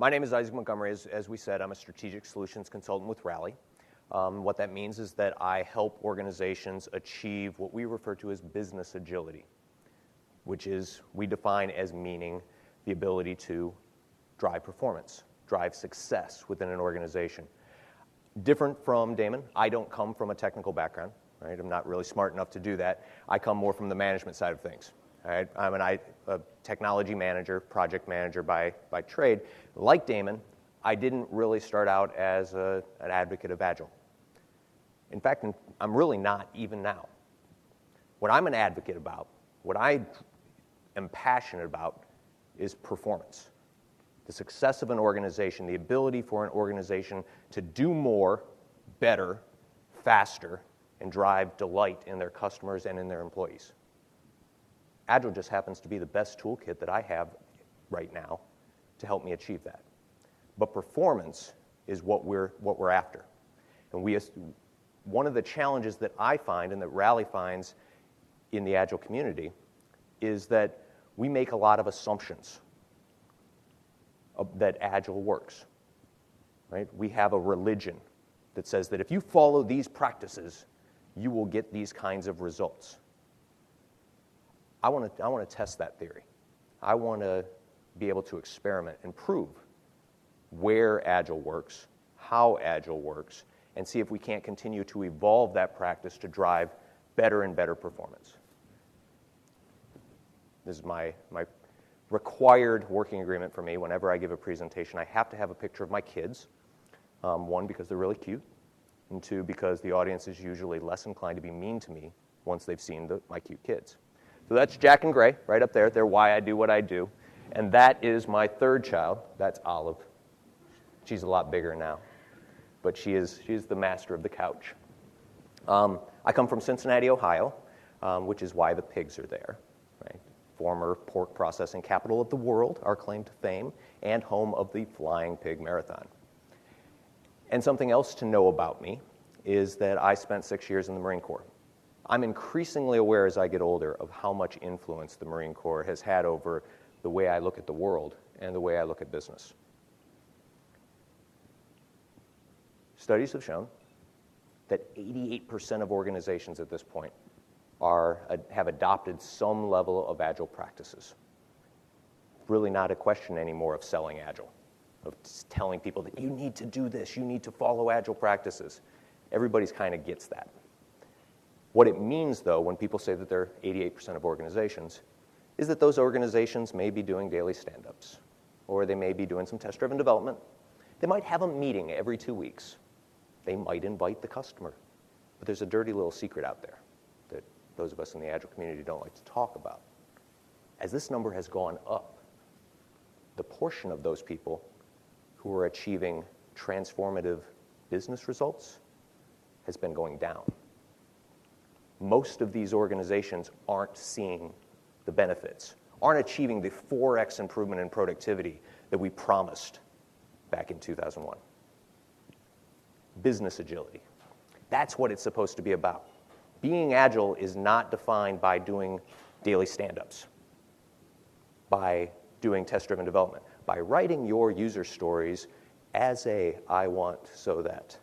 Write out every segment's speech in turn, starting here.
My name is Isaac Montgomery. As we said, I'm a strategic solutions consultant with Rally. What that means is that I help organizations achieve what we refer to as business agility, which is we define as meaning the ability to drive performance, drive success within an organization. Different from Damon, I don't come from a technical background, right? I'm not really smart enough to do that. I come more from the management side of things. Right? I'm a technology manager, project manager by trade. Like Damon, I didn't really start out as an advocate of Agile. In fact, I'm really not even now. What I'm an advocate about, what I am passionate about, is performance. The success of an organization, the ability for an organization to do more, better, faster, and drive delight in their customers and in their employees. Agile just happens to be the best toolkit that I have right now to help me achieve that. But performance is what we're after. And one of the challenges that I find and that Rally finds in the Agile community is that we make a lot of assumptions that Agile works. Right? We have a religion that says that if you follow these practices, you will get these kinds of results. I want to test that theory. I want to be able to experiment and prove where Agile works, how Agile works, and see if we can't continue to evolve that practice to drive better and better performance. This is my required working agreement for me. Whenever I give a presentation, I have to have a picture of my kids. One, because they're really cute, and two, because the audience is usually less inclined to be mean to me once they've seen my cute kids. So that's Jack and Gray right up there. They're why I do what I do. And that is my third child. That's Olive. She's a lot bigger now. But she's the master of the couch. I come from Cincinnati, Ohio, which is why the pigs are there. Right? Former pork processing capital of the world, our claim to fame, and home of the Flying Pig Marathon. And something else to know about me is that I spent 6 years in the Marine Corps. I'm increasingly aware as I get older of how much influence the Marine Corps has had over the way I look at the world and the way I look at business. Studies have shown that 88% of organizations at this point have adopted some level of Agile practices. Really not a question anymore of selling Agile, of telling people that you need to do this, you need to follow Agile practices. Everybody kind of gets that. What it means, though, when people say that they're 88% of organizations, is that those organizations may be doing daily stand-ups, or they may be doing some test-driven development. They might have a meeting every 2 weeks. They might invite the customer. But there's a dirty little secret out there that those of us in the Agile community don't like to talk about. As this number has gone up, the portion of those people who are achieving transformative business results has been going down. Most of these organizations aren't seeing the benefits, aren't achieving the 4x improvement in productivity that we promised back in 2001. Business agility. That's what it's supposed to be about. Being Agile is not defined by doing daily stand-ups, by doing test-driven development, by writing your user stories as I want so that.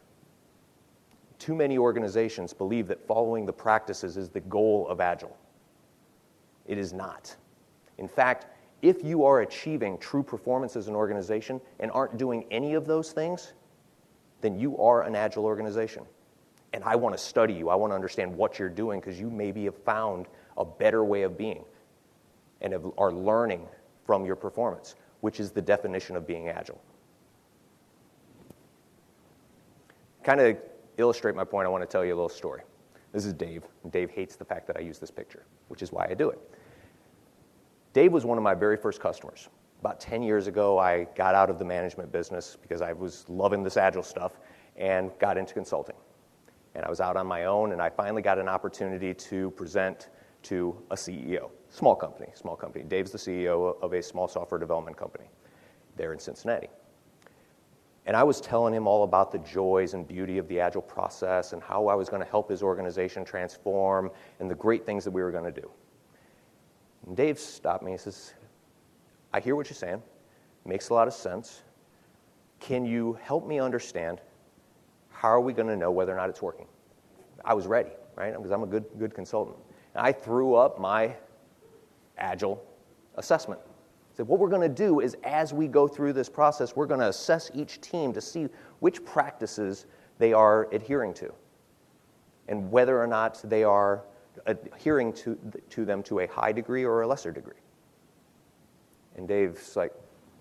Too many organizations believe that following the practices is the goal of Agile. It is not. In fact, if you are achieving true performance as an organization and aren't doing any of those things, then you are an Agile organization. And I want to study you. I want to understand what you're doing because you maybe have found a better way of being and are learning from your performance, which is the definition of being Agile. Kind of illustrate my point, I want to tell you a little story. This is Dave. And Dave hates the fact that I use this picture, which is why I do it. Dave was one of my very first customers. About 10 years ago, I got out of the management business because I was loving this Agile stuff and got into consulting. And I was out on my own, and I finally got an opportunity to present to a CEO. Small company. Dave's the CEO of a small software development company there in Cincinnati. And I was telling him all about the joys and beauty of the Agile process and how I was going to help his organization transform and the great things that we were going to do. And Dave stopped me and says, I hear what you're saying. Makes a lot of sense. can you help me understand how are we going to know whether or not it's working? I was ready, right? Because I'm a good consultant. And I threw up my Agile assessment. I said, what we're going to do is as we go through this process, we're going to assess each team to see which practices they are adhering to and whether or not they are adhering to them to a high degree or a lesser degree. And Dave's like,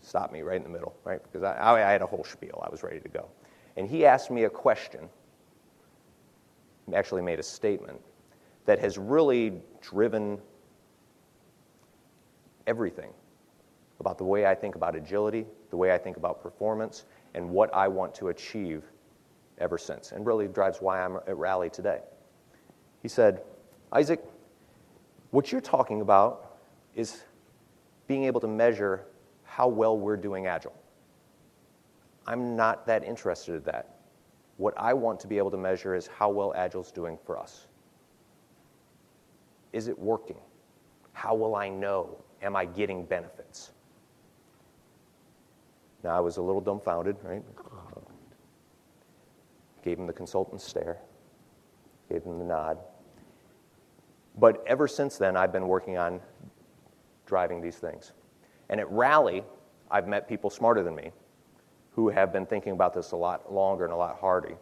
stopped me right in the middle, right? Because I had a whole spiel. I was ready to go. And he asked me a question, actually made a statement, that has really driven everything about the way I think about agility, the way I think about performance, and what I want to achieve ever since, and really drives why I'm at Rally today. He said, Isaac, what you're talking about is being able to measure how well we're doing Agile. I'm not that interested in that. What I want to be able to measure is how well Agile's doing for us. Is it working? How will I know? Am I getting benefits? Now, I was a little dumbfounded, right? Gave him the consultant stare, gave him the nod. But ever since then, I've been working on driving these things. And at Rally, I've met people smarter than me who have been thinking about this a lot longer and a lot harder.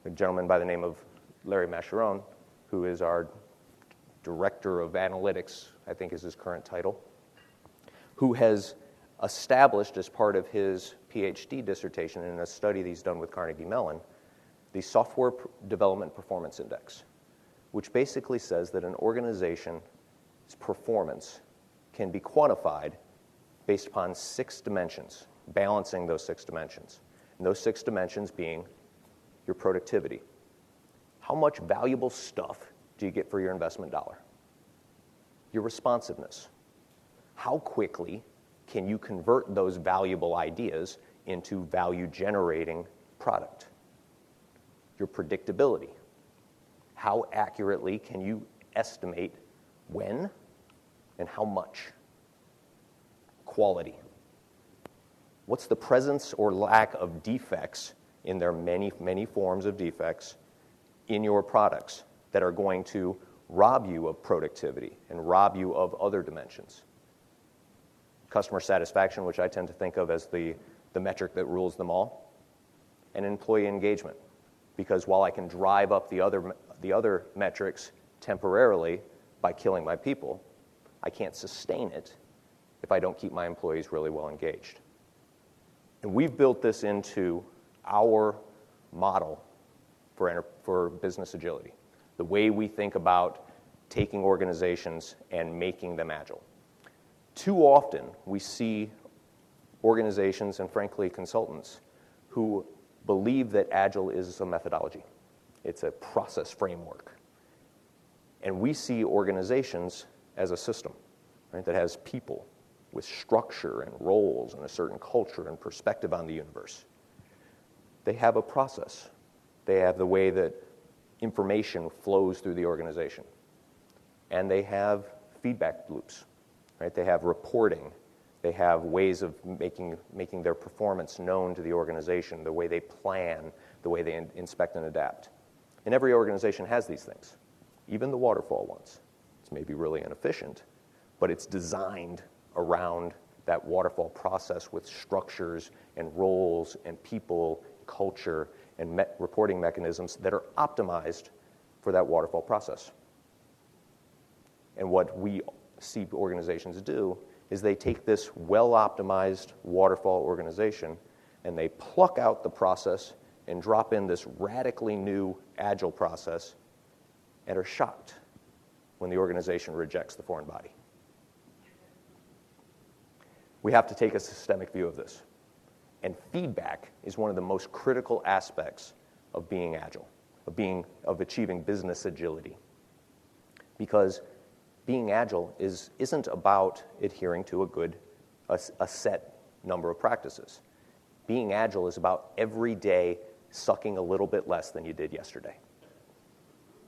A gentleman by the name of Larry Mascherone, who is our Director of Analytics, I think is his current title, who has established as part of his PhD dissertation in a study that he's done with Carnegie Mellon, the Software Development Performance Index, which basically says that an organization's performance can be quantified based upon 6 dimensions, balancing those 6 dimensions. And those 6 dimensions being your productivity. How much valuable stuff do you get for your investment dollar? Your responsiveness. How quickly can you convert those valuable ideas into value-generating product? Your predictability. How accurately can you estimate when and how much? Quality. What's the presence or lack of defects in their many, many forms of defects in your products that are going to rob you of productivity and rob you of other dimensions? Customer satisfaction, which I tend to think of as the metric that rules them all, and employee engagement. Because while I can drive up the other metrics temporarily by killing my people, I can't sustain it if I don't keep my employees really well engaged. And we've built this into our model for business agility, the way we think about taking organizations and making them agile. Too often, we see organizations and, frankly, consultants who believe that Agile is a methodology. It's a process framework. And we see organizations as a system, right, that has people with structure and roles and a certain culture and perspective on the universe. They have a process. They have the way that information flows through the organization. And they have feedback loops. Right? They have reporting. They have ways of making their performance known to the organization, the way they plan, the way they inspect and adapt. And every organization has these things, even the waterfall ones. It's maybe really inefficient, but it's designed around that waterfall process with structures and roles and people, culture, and reporting mechanisms that are optimized for that waterfall process. And what we see organizations do is they take this well-optimized waterfall organization and they pluck out the process and drop in this radically new agile process and are shocked when the organization rejects the foreign body. We have to take a systemic view of this. And feedback is one of the most critical aspects of being agile, of achieving business agility. Because being agile isn't about adhering to a set number of practices. Being agile is about every day sucking a little bit less than you did yesterday.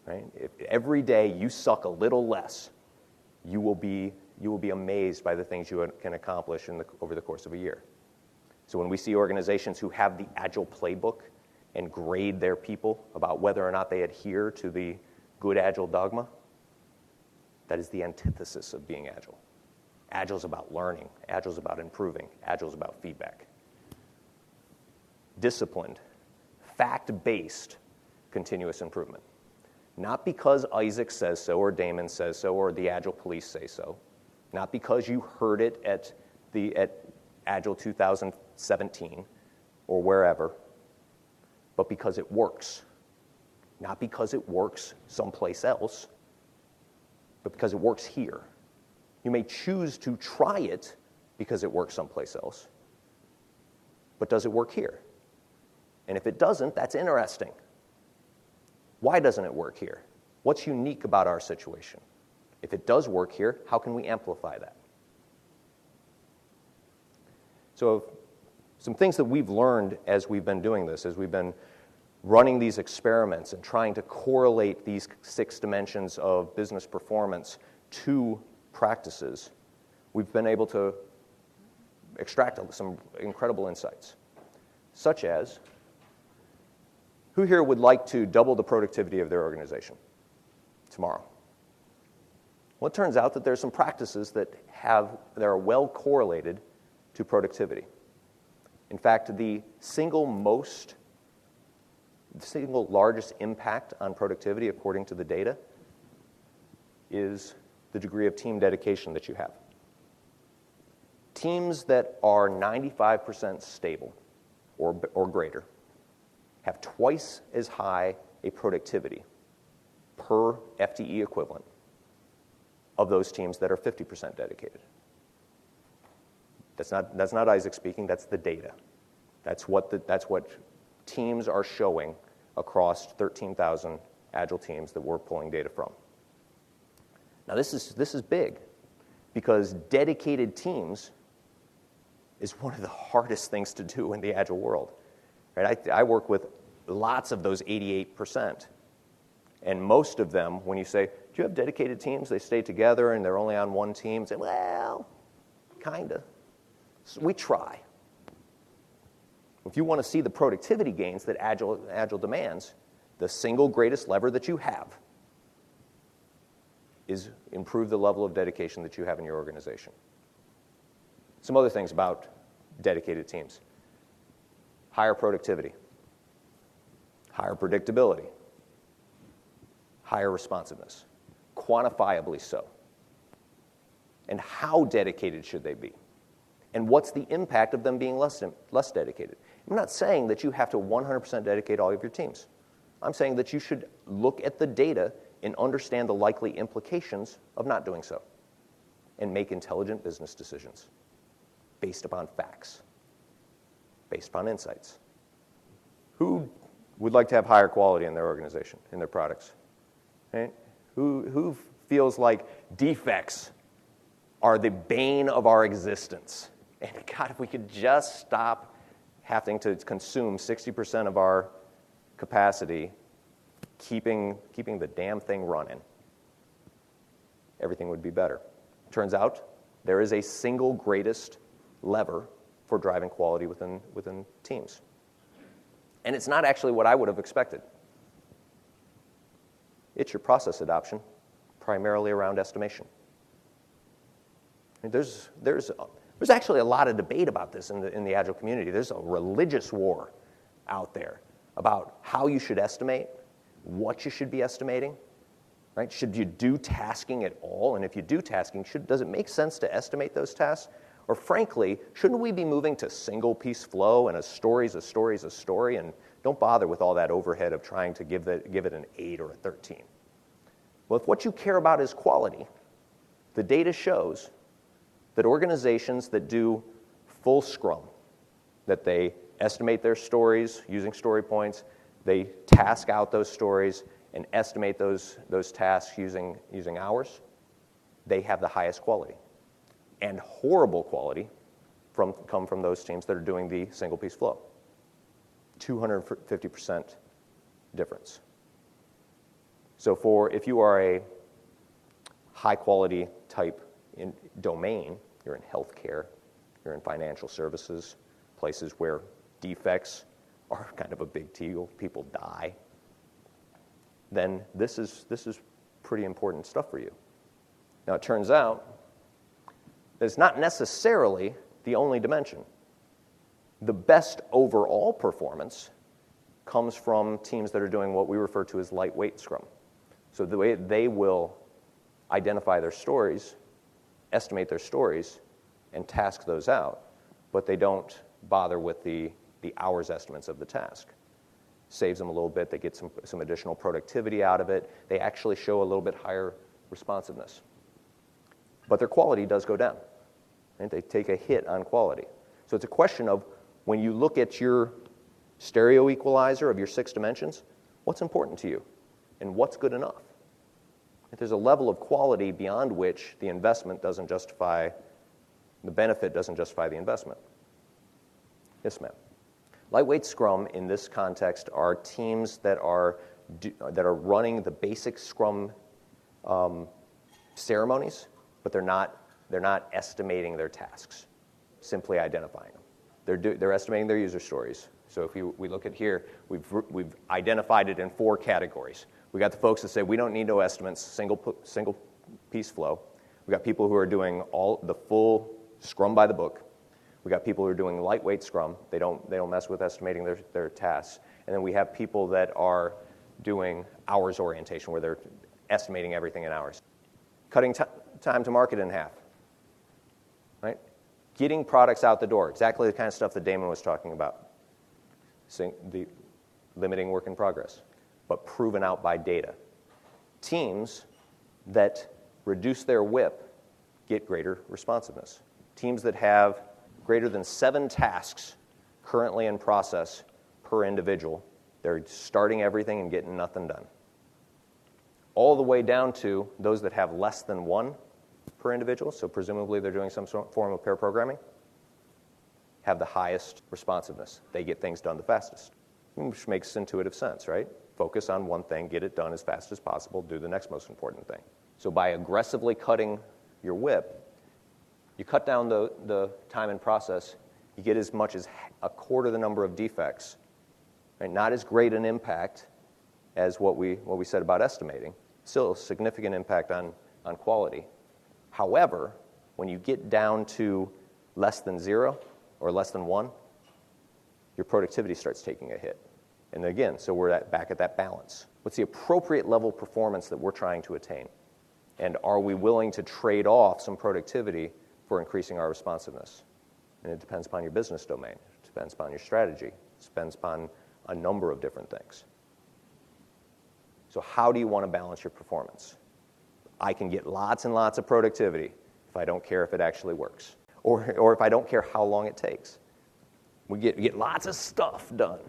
Right? If every day you suck a little less, you will be amazed by the things you can accomplish over the course of a year. So when we see organizations who have the Agile playbook and grade their people about whether or not they adhere to the good Agile dogma, that is the antithesis of being Agile. Agile is about learning. Agile is about improving. Agile is about feedback. Disciplined, fact-based continuous improvement. Not because Isaac says so, or Damon says so, or the Agile police say so. Not because you heard it at Agile 2017 or wherever, but because it works. Not because it works someplace else, but because it works here. You may choose to try it because it works someplace else, but does it work here? And if it doesn't, that's interesting. Why doesn't it work here? What's unique about our situation? If it does work here, how can we amplify that? So some things that we've learned as we've been doing this, as we've been running these experiments and trying to correlate these 6 dimensions of business performance to practices, we've been able to extract some incredible insights, such as, who here would like to double the productivity of their organization tomorrow? Well, it turns out that there's some practices that are well correlated to productivity. In fact, the single largest impact on productivity, according to the data, is the degree of team dedication that you have. Teams that are 95% stable or greater have twice as high a productivity per FTE equivalent of those teams that are 50% dedicated. That's not Isaac speaking, that's the data. That's what teams are showing across 13,000 Agile teams that we're pulling data from. Now this is big, because dedicated teams is one of the hardest things to do in the Agile world. Right? I work with lots of those 88%. And most of them, when you say, do you have dedicated teams? They stay together and they're only on one team. Say, well, kind of. So we try. If you want to see the productivity gains that Agile demands, the single greatest lever that you have is improve the level of dedication that you have in your organization. Some other things about dedicated teams. Higher productivity, higher predictability, higher responsiveness, quantifiably so. And how dedicated should they be? And what's the impact of them being less dedicated? I'm not saying that you have to 100% dedicate all of your teams. I'm saying that you should look at the data and understand the likely implications of not doing so and make intelligent business decisions based upon facts, based upon insights. Who would like to have higher quality in their organization, in their products? Right? Who feels like defects are the bane of our existence? And God, if we could just stop having to consume 60% of our capacity keeping the damn thing running, everything would be better. Turns out there is a single greatest lever for driving quality within teams. And it's not actually what I would have expected. It's your process adoption, primarily around estimation. And there's actually a lot of debate about this in the Agile community. There's a religious war out there about how you should estimate, what you should be estimating, right? Should you do tasking at all? And if you do tasking, does it make sense to estimate those tasks? Or frankly, shouldn't we be moving to single piece flow and a story's a story's a story, and don't bother with all that overhead of trying to give it an 8 or a 13? Well, if what you care about is quality, the data shows that organizations that do full Scrum, that they estimate their stories using story points, they task out those stories and estimate those tasks using hours, they have the highest quality. And horrible quality come from those teams that are doing the single piece flow. 250% difference. So if you are a high quality type in domain, you're in healthcare, you're in financial services, places where defects are kind of a big deal, people die, then this is pretty important stuff for you. Now, it turns out that it's not necessarily the only dimension. The best overall performance comes from teams that are doing what we refer to as lightweight Scrum. So the way they will identify their stories, estimate their stories, and task those out, but they don't bother with the hours estimates of the task. Saves them a little bit. They get some additional productivity out of it. They actually show a little bit higher responsiveness. But their quality does go down. And they take a hit on quality. So it's a question of when you look at your stereo equalizer of your 6 dimensions, what's important to you and what's good enough? If there's a level of quality beyond which the investment doesn't justify, the benefit doesn't justify the investment. Yes, ma'am. Lightweight Scrum in this context are teams that are running the basic Scrum ceremonies, but they're not estimating their tasks, simply identifying them. They're estimating their user stories. So if we look at here, we've identified it in 4 categories. We got the folks that say we don't need no estimates, single piece flow. We got people who are doing all the full Scrum by the book. We got people who are doing lightweight Scrum. They don't mess with estimating their tasks. And then we have people that are doing hours orientation, where they're estimating everything in hours. Cutting time to market in half. Right? Getting products out the door, exactly the kind of stuff that Damon was talking about. The limiting work in progress, but proven out by data. Teams that reduce their WIP get greater responsiveness. Teams that have greater than 7 tasks currently in process per individual, they're starting everything and getting nothing done. All the way down to those that have less than 1 per individual, so presumably they're doing some form of pair programming, have the highest responsiveness. They get things done the fastest, which makes intuitive sense, right? Focus on one thing, get it done as fast as possible, do the next most important thing. So by aggressively cutting your WIP, you cut down the time and process, you get as much as a quarter the number of defects, right? Not as great an impact as what we said about estimating, still a significant impact on quality. However, when you get down to less than 0 or less than 1, your productivity starts taking a hit. And again, so we're back at that balance. What's the appropriate level of performance that we're trying to attain? And are we willing to trade off some productivity for increasing our responsiveness? And it depends upon your business domain. It depends upon your strategy. It depends upon a number of different things. So how do you want to balance your performance? I can get lots and lots of productivity if I don't care if it actually works, or if I don't care how long it takes. We get lots of stuff done.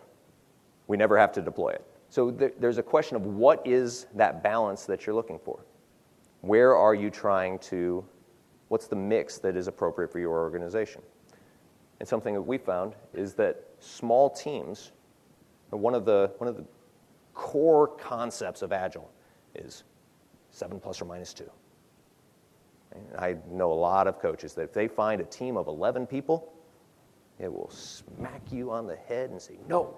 We never have to deploy it. So there's a question of what is that balance that you're looking for? Where are you trying to, what's the mix that is appropriate for your organization? And something that we found is that small teams, one of the core concepts of Agile is 7 plus or minus 2. And I know a lot of coaches that if they find a team of 11 people, it will smack you on the head and say, no,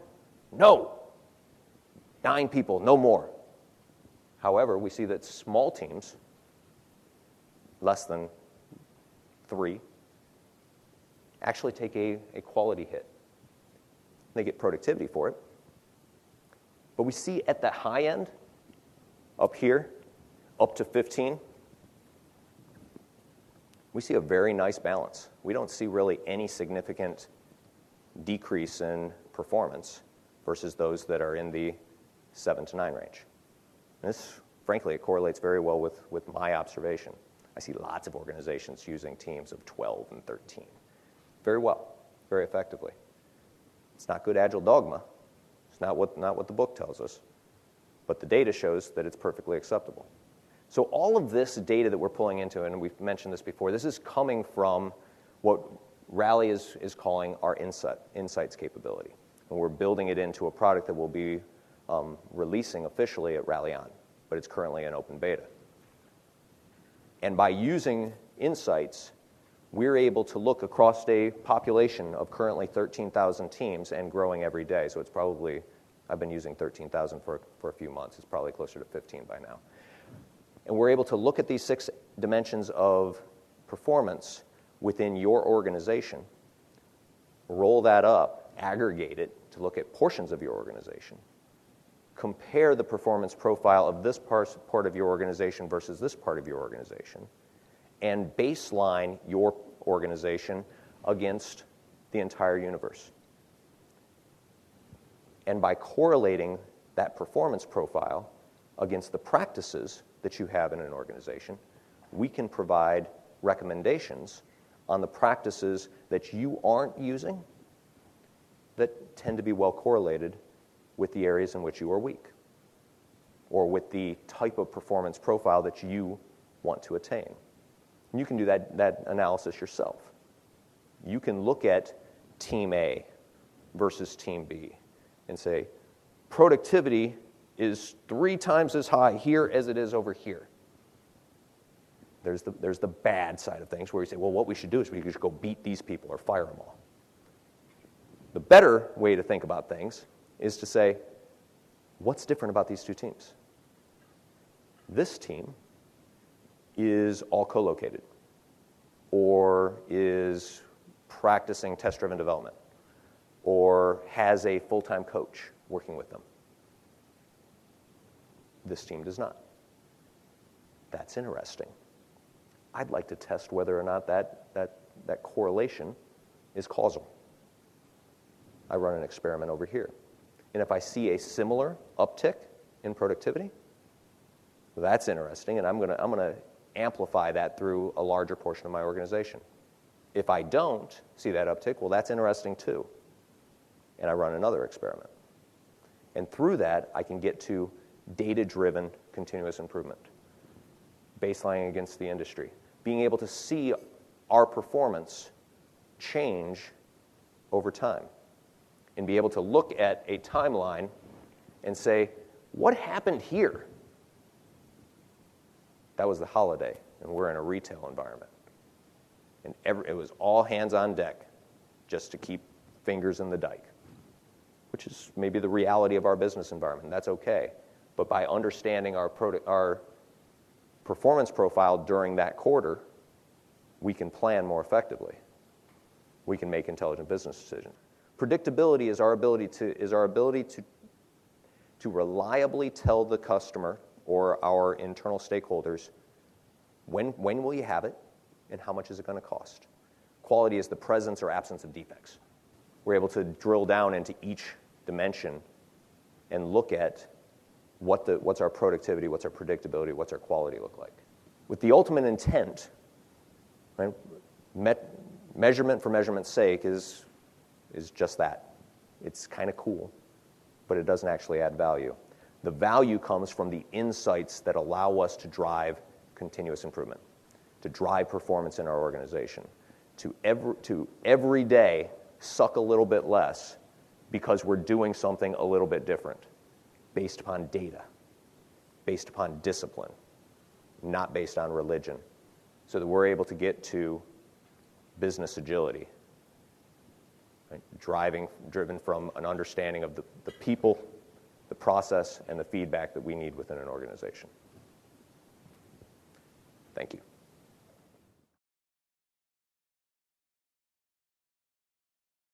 9 people, no more. However, we see that small teams, less than 3, actually take a quality hit. They get productivity for it. But we see at the high end, up here, up to 15, we see a very nice balance. We don't see really any significant decrease in performance versus those that are in the 7 to 9 range. And this, frankly, it correlates very well with my observation. I see lots of organizations using teams of 12 and 13 very well, very effectively. It's not good Agile dogma. It's not what the book tells us. But the data shows that it's perfectly acceptable. So all of this data that we're pulling into, and we've mentioned this before, this is coming from what Rally is calling our insights capability. And we're building it into a product that we'll be releasing officially at Rally On, but it's currently in open beta. And by using insights, we're able to look across a population of currently 13,000 teams and growing every day. So it's probably, I've been using 13,000 for a few months. It's probably closer to 15 by now. And we're able to look at these 6 dimensions of performance within your organization, roll that up, aggregate it to look at portions of your organization, compare the performance profile of this part of your organization versus this part of your organization, and baseline your organization against the entire universe. And by correlating that performance profile against the practices that you have in an organization, we can provide recommendations on the practices that you aren't using that tend to be well correlated with the areas in which you are weak, or with the type of performance profile that you want to attain. And you can do that analysis yourself. You can look at Team A versus Team B and say, productivity is 3 times as high here as it is over here. There's the bad side of things where you say, well, what we should do is we should go beat these people or fire them all. The better way to think about things is to say, what's different about these 2 teams? This team is all co-located or is practicing test-driven development or has a full-time coach working with them. This team does not. That's interesting. I'd like to test whether or not that correlation is causal. I run an experiment over here. And if I see a similar uptick in productivity, that's interesting, and I'm going to amplify that through a larger portion of my organization. If I don't see that uptick, well, that's interesting too. And I run another experiment. And through that, I can get to data-driven continuous improvement, baselining against the industry, being able to see our performance change over time, and be able to look at a timeline and say, what happened here? That was the holiday, and we're in a retail environment. And it was all hands on deck just to keep fingers in the dike, which is maybe the reality of our business environment. That's okay. But by understanding our performance profile during that quarter, we can plan more effectively. We can make intelligent business decisions. Predictability is our ability to reliably tell the customer or our internal stakeholders when will you have it and how much is it going to cost. Quality is the presence or absence of defects. We're able to drill down into each dimension and look at what's our productivity, what's our predictability, what's our quality look like. With the ultimate intent, right, measurement for measurement's sake is just that. It's kind of cool, but it doesn't actually add value. The value comes from the insights that allow us to drive continuous improvement, to drive performance in our organization, to every day suck a little bit less because we're doing something a little bit different based upon data, based upon discipline, not based on religion, so that we're able to get to business agility, right? Driven from an understanding of the people, the process, and the feedback that we need within an organization. Thank you.